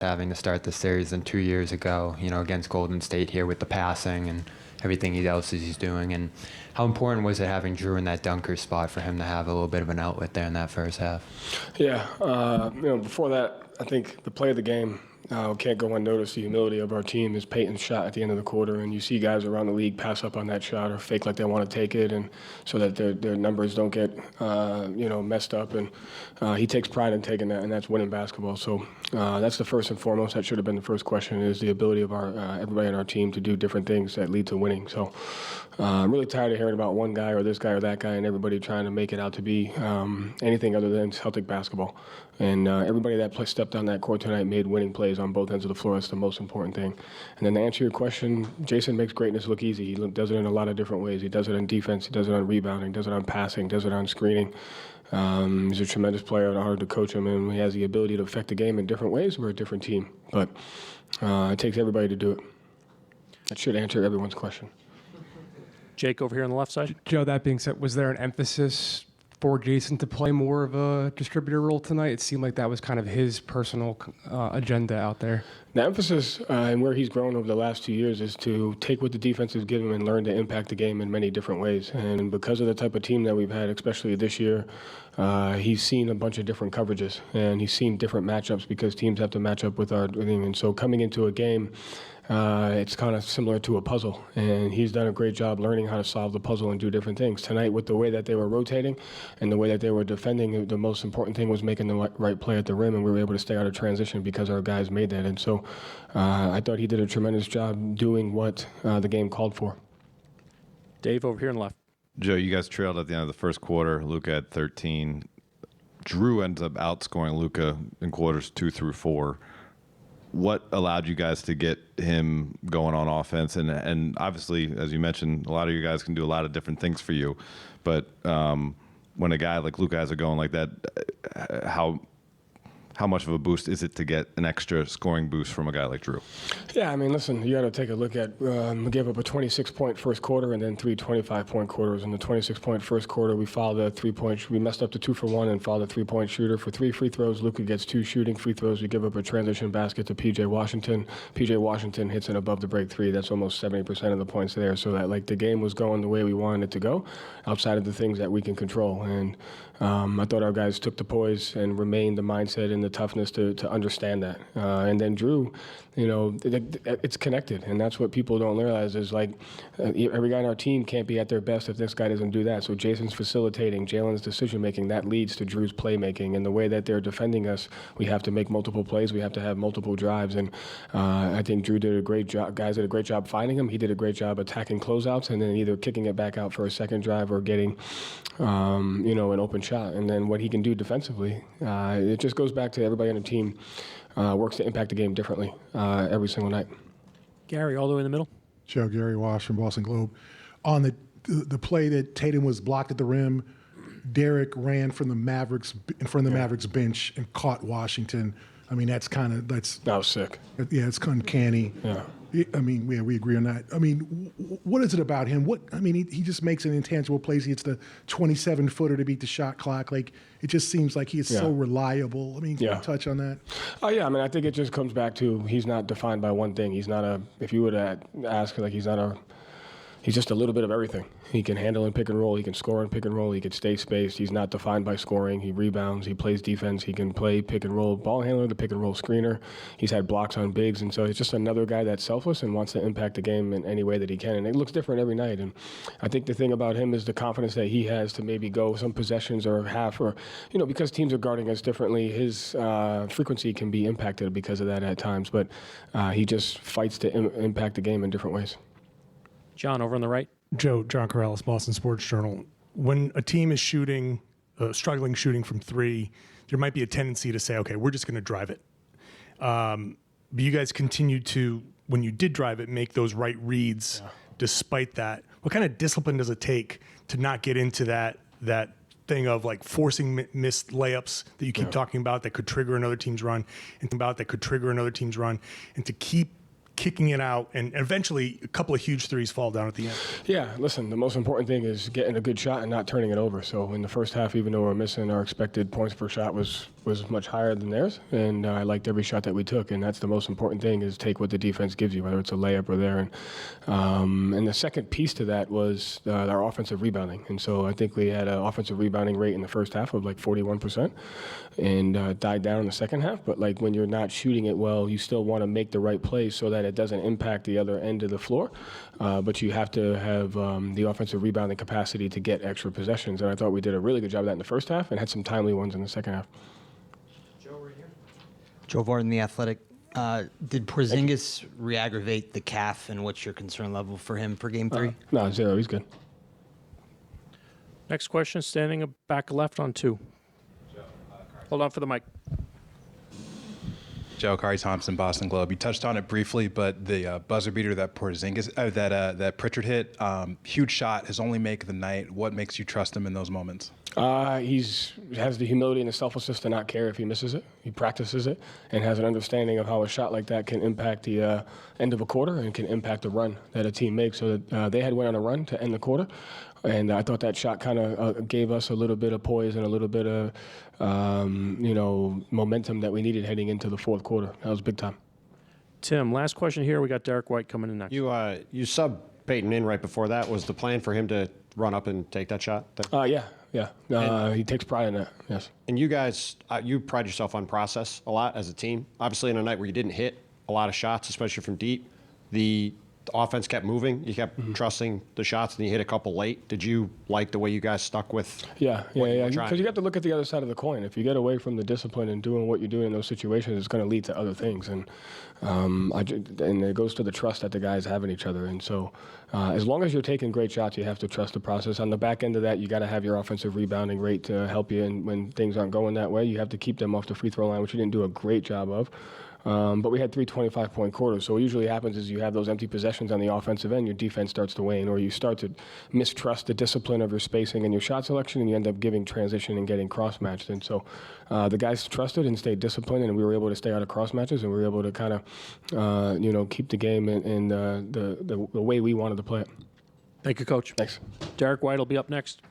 having to start the series than 2 years ago, against Golden State here with the passing and everything else he's doing. And how important was it having Drew in that dunker spot for him to have a little bit of an outlet there in that first half? Yeah, before that, I think the play of the game can't go unnoticed. The humility of our team is Peyton's shot at the end of the quarter, and you see guys around the league pass up on that shot or fake like they want to take it, and so that their numbers don't get messed up. And he takes pride in taking that, and that's winning basketball. So that's the first and foremost. That should have been the first question: is the ability of our everybody on our team to do different things that lead to winning. So I'm really tired of hearing about one guy or this guy or that guy, and everybody trying to make it out to be anything other than Celtic basketball. And everybody that stepped on that court tonight made winning plays on both ends of the floor. That's the most important thing. And then to answer your question, Jason makes greatness look easy. He does it in a lot of different ways. He does it on defense. He does it on rebounding. Does it on passing. Does it on screening. He's a tremendous player. It's hard to coach him, and he has the ability to affect the game in different ways. We're a different team. But it takes everybody to do it. That should answer everyone's question. Jake over here on the left side. Joe, that being said, was there an emphasis for Jason to play more of a distributor role tonight? It seemed like that was kind of his personal agenda out there. The emphasis and where he's grown over the last 2 years is to take what the defense has given him and learn to impact the game in many different ways. And because of the type of team that we've had, especially this year, he's seen a bunch of different coverages, and he's seen different matchups because teams have to match up with him. And so coming into a game, it's kind of similar to a puzzle, and he's done a great job learning how to solve the puzzle and do different things. Tonight, with the way that they were rotating and the way that they were defending, the most important thing was making the right play at the rim, and we were able to stay out of transition because our guys made that. And so I thought he did a tremendous job doing what the game called for. Dave over here on the left. Joe, you guys trailed at the end of the first quarter. Luka had 13. Drew ends up outscoring Luka in quarters 2 through 4. What allowed you guys to get him going on offense? And obviously, as you mentioned, a lot of you guys can do a lot of different things for you. But when a guy like Luka has it going like that, how much of a boost is it to get an extra scoring boost from a guy like Drew? Yeah, I mean, listen, you got to take a look at, we gave up a 26-point first quarter and then 3 25-point quarters. In the 26-point first quarter, we fouled a 3-point, we messed up the 2 for 1 and fouled a 3-point shooter. For 3 free throws, Luka gets 2 shooting free throws. We give up a transition basket to P.J. Washington. P.J. Washington hits an above the break 3. That's almost 70% of the points there. So that, like, the game was going the way we wanted it to go, outside of the things that we can control. And I thought our guys took the poise and remained the mindset and the toughness to understand that. And then Drew, it's connected, and that's what people don't realize is, like, every guy on our team can't be at their best if this guy doesn't do that. So Jason's facilitating, Jalen's decision-making, that leads to Drew's playmaking. And the way that they're defending us, we have to make multiple plays, we have to have multiple drives. And I think Drew did a great job. Guys did a great job finding him. He did a great job attacking closeouts and then either kicking it back out for a second drive or getting, an open shot. And then what he can do defensively, it just goes back to everybody on the team works to impact the game differently every single night. Gary, all the way in the middle. Joe, Gary Wash from Boston Globe. On the play that Tatum was blocked at the rim, Derek ran from the Mavericks in front of the Mavericks bench and caught Washington. I mean, that was sick. Yeah, it's uncanny. Yeah. I mean, we agree on that. I mean, what is it about him? He just makes an intangible plays. He hits the 27-footer to beat the shot clock. Like, it just seems like he is so reliable. I mean, can you touch on that? Oh, yeah. I mean, I think it just comes back to he's not defined by one thing. He's not if you were to ask, like, he's just a little bit of everything. He can handle in pick and roll. He can score in pick and roll. He can stay spaced. He's not defined by scoring. He rebounds. He plays defense. He can play pick and roll ball handler, the pick and roll screener. He's had blocks on bigs. And so he's just another guy that's selfless and wants to impact the game in any way that he can. And it looks different every night. And I think the thing about him is the confidence that he has to maybe go some possessions or half or, because teams are guarding us differently, his frequency can be impacted because of that at times. But he just fights to impact the game in different ways. John, over on the right. Joe, John Corrales, Boston Sports Journal. When a team is struggling shooting from 3, there might be a tendency to say, okay, we're just going to drive it. But you guys continued to, when you did drive it, make those right reads despite that. What kind of discipline does it take to not get into that thing of, like, forcing missed layups that you keep talking about that could trigger another team's run, and to keep kicking it out, and eventually a couple of huge threes fall down at the end. Yeah, listen, the most important thing is getting a good shot and not turning it over. So in the first half, even though we're missing, our expected points per shot was much higher than theirs, and I liked every shot that we took, and that's the most important thing, is take what the defense gives you, whether it's a layup or there. And the second piece to that was our offensive rebounding. And so I think we had an offensive rebounding rate in the first half of like 41%, and died down in the second half. But like when you're not shooting it well, you still want to make the right plays so that it doesn't impact the other end of the floor. But you have to have the offensive rebounding capacity to get extra possessions. And I thought we did a really good job of that in the first half and had some timely ones in the second half. Joe Varden, The Athletic. Did Porzingis re-aggravate the calf, and what's your concern level for him for Game 3? No, 0. He's good. Next question, standing back left on 2. Hold on for the mic. Joe, Kari Thompson, Boston Globe. You touched on it briefly, but the buzzer beater that Porzingis, that Pritchard hit, huge shot, his only make of the night. What makes you trust him in those moments? He has the humility and the selflessness to not care if he misses it. He practices it and has an understanding of how a shot like that can impact the end of a quarter and can impact the run that a team makes. So that they had went on a run to end the quarter, and I thought that shot kind of gave us a little bit of poise and a little bit of momentum that we needed heading into the fourth quarter. That was big time. Tim, last question here. We got Derek White coming in next. You sub Peyton in right before that. Was the plan for him to run up and take that shot? Yeah. He takes pride in that, yes. And you guys, you pride yourself on process a lot as a team. Obviously, in a night where you didn't hit a lot of shots, especially from deep, the offense kept moving. You kept trusting the shots, and you hit a couple late. Did you like the way you guys stuck with? Yeah. Because you have to look at the other side of the coin. If you get away from the discipline and doing what you're doing in those situations, it's going to lead to other things. And it goes to the trust that the guys have in each other. And so, as long as you're taking great shots, you have to trust the process. On the back end of that, you got to have your offensive rebounding rate to help you. And when things aren't going that way, you have to keep them off the free throw line, which you didn't do a great job of. But we had 3 25-point quarters. So what usually happens is you have those empty possessions on the offensive end, your defense starts to wane, or you start to mistrust the discipline of your spacing and your shot selection, and you end up giving transition and getting cross-matched. And so the guys trusted and stayed disciplined, and we were able to stay out of cross-matches, and we were able to kind of, keep the game in the way we wanted to play it. Thank you, Coach. Thanks. Derek White will be up next.